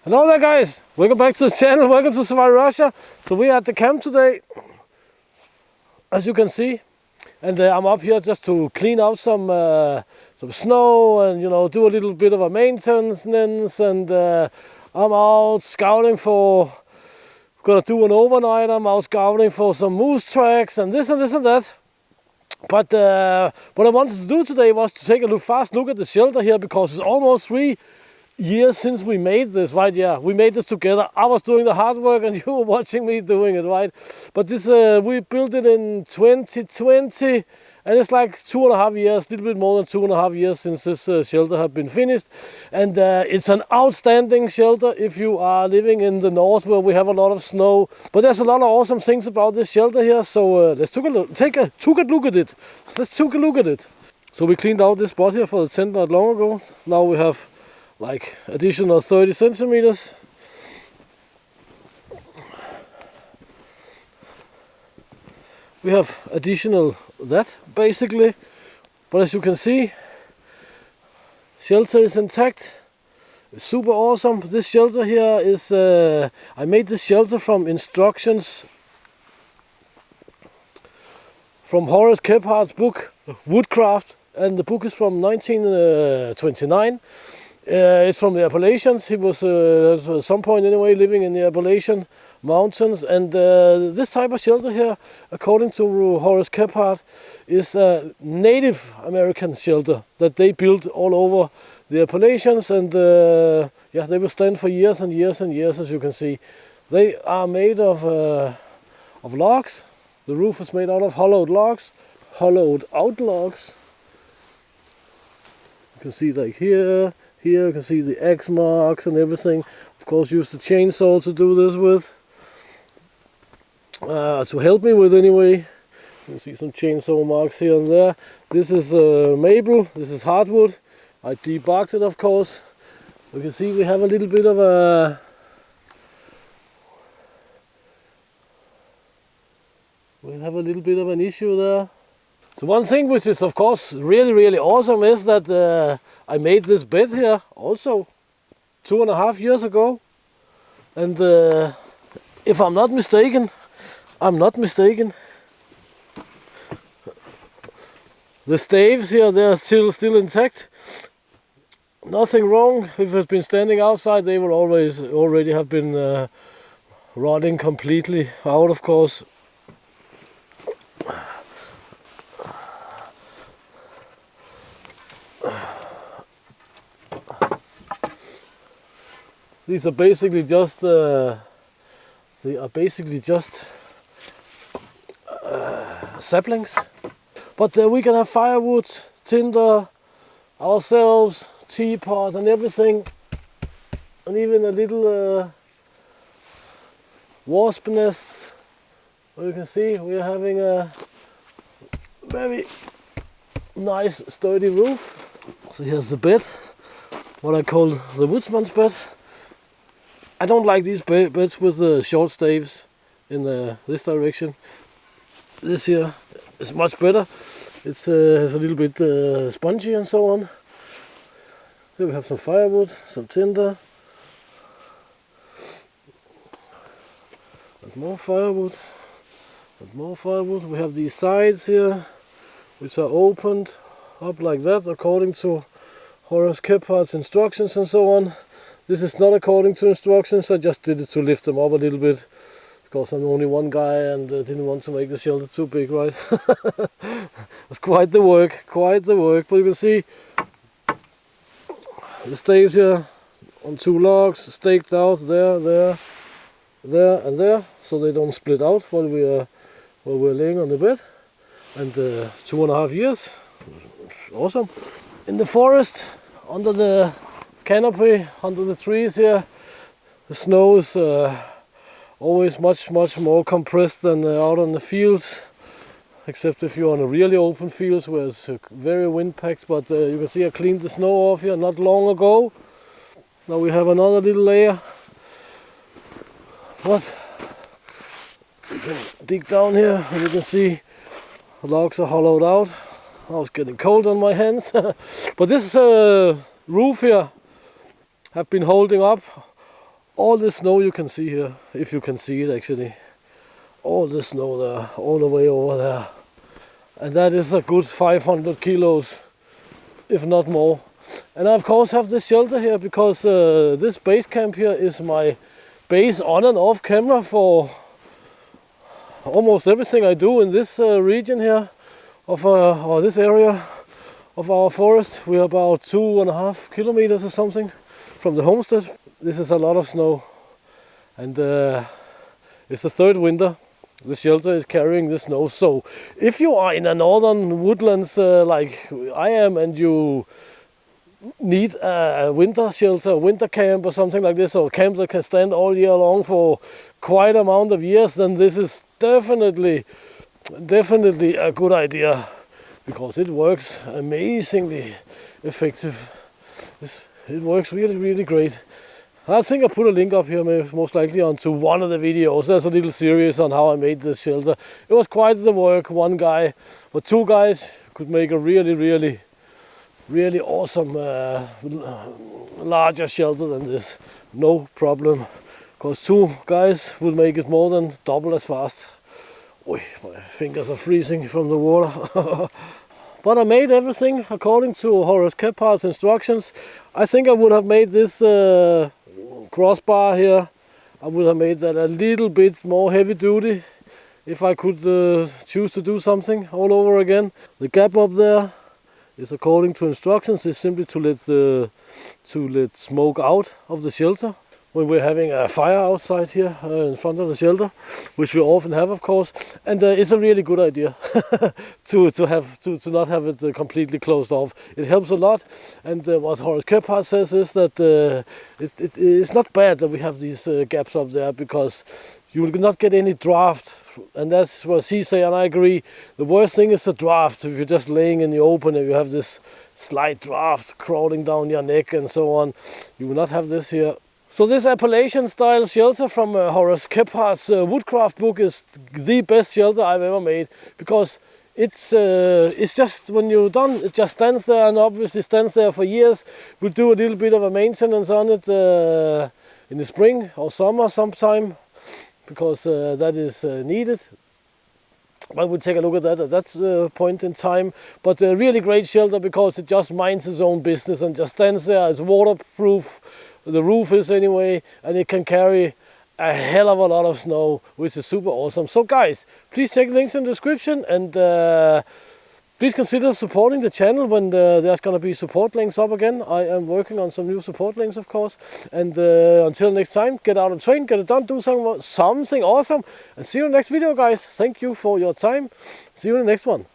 Hello there guys, welcome back to the channel, welcome to Survive Russia. So we are at the camp today, as you can see, and I'm up here just to clean out some snow and do a little bit of a maintenance, and I'm out scouting for, gonna do an overnight. I'm out scouting for some moose tracks and this and that. But what I wanted to do today was to take a fast look at the shelter here, because it's almost 3 years since we made this, right? Yeah, we made this together. I was doing the hard work and you were watching me doing it, right? But this we built it in 2020, and it's like 2.5 years, a little bit more than 2.5 years since this shelter have been finished. And it's an outstanding shelter if you are living in the north where we have a lot of snow. But there's a lot of awesome things about this shelter here, so let's take a look at it. Let's take a look at it. So we cleaned out this spot here for the tent not long ago. Now we have like additional 30 centimeters. We have additional that basically, but as you can see, shelter is intact. It's super awesome. This shelter here is I made this shelter from instructions from Horace Kephardt's book Woodcraft, and the book is from 1929. It's from the Appalachians. He was at some point anyway living in the Appalachian mountains, and this type of shelter here, according to Horace Kephardt, is a Native American shelter that they built all over the Appalachians, and yeah, they will stand for years and years and years. As you can see, they are made of logs. The roof is made out of hollowed out logs. You can see like here you can see the X marks and everything. Of course, used the chainsaw to do this with, to help me with anyway. You can see some chainsaw marks here and there. This is maple, this is hardwood. I debarked it, of course. You can see we have a little bit of an issue there. So one thing which is of course really awesome is that I made this bed here also 2.5 years ago, and if I'm not mistaken, the staves here, they are still intact. Nothing wrong. If it's been standing outside, they will already have been rotting completely out, of course. These are basically just saplings, but we can have firewood, tinder, ourselves, teapot and everything, and even a little wasp nest. Well, you can see we are having a very nice sturdy roof. So here's the bed, what I call the woodsman's bed. I don't like these beds with the short staves in this direction. This here is much better. It's a little bit spongy and so on. Here we have some firewood, some tinder, and more firewood, and more firewood. We have these sides here, which are opened up like that, according to Horace Kephardt's instructions and so on. This is not according to instructions. I just did it to lift them up a little bit, because I'm only one guy and didn't want to make the shelter too big, right? It's quite the work. But you can see the staves here on 2 logs, staked out there, and there, so they don't split out while we're laying on the bed. And 2.5 years, awesome. In the forest, under the canopy, under the trees here, the snow is always much more compressed than out on the fields, except if you're on a really open fields where it's very wind packed. But you can see I cleaned the snow off here not long ago. Now we have another little layer. What? You can dig down here and you can see the logs are hollowed out. I was getting cold on my hands. But this roof here have been holding up all the snow you can see here, if you can see it actually, all the snow there, all the way over there, and that is a good 500 kilos, if not more. And I of course have this shelter here because this base camp here is my base on and off camera for almost everything I do in this region here of or this area of our forest. We are about 2.5 kilometers or something from the homestead. This is a lot of snow, and it's the third winter the shelter is carrying the snow. So if you are in a northern woodlands like I am, and you need a winter shelter, winter camp or something like this, or a camp that can stand all year long for quite an amount of years, then this is definitely a good idea, because it works amazingly effective. It works really great. I think I put a link up here, most likely onto one of the videos. There's a little series on how I made this shelter. It was quite the work, one guy, but two guys could make a really awesome larger shelter than this, no problem, because two guys would make it more than double as fast. Oy, my fingers are freezing from the water. But I made everything according to Horace Kephardt's instructions. I think I would have made this crossbar here, I would have made that a little bit more heavy duty if I could choose to do something all over again. The gap up there is according to instructions, is simply to let smoke out of the shelter when we're having a fire outside here in front of the shelter, which we often have, of course. And it's a really good idea to not have it completely closed off. It helps a lot. And what Horace Kephart says is that it's not bad that we have these gaps up there, because you will not get any draft. And that's what he say, and I agree. The worst thing is the draft. If you're just laying in the open and you have this slight draft crawling down your neck and so on, you will not have this here. So this Appalachian style shelter from Horace Kephardt's woodcraft book is the best shelter I've ever made, because it's just, when you're done, it just stands there, and obviously stands there for years. We'll do a little bit of a maintenance on it in the spring or summer sometime, because that is needed. But we'll take a look at that at that point in time. But a really great shelter, because it just minds its own business and just stands there. It's waterproof, the roof is anyway, and it can carry a hell of a lot of snow, which is super awesome. So guys, please check links in the description, and please consider supporting the channel when there's going to be support links up again. I am working on some new support links, of course. And until next time, get out and train, get it done, do something awesome, and see you in the next video, guys. Thank you for your time. See you in the next one.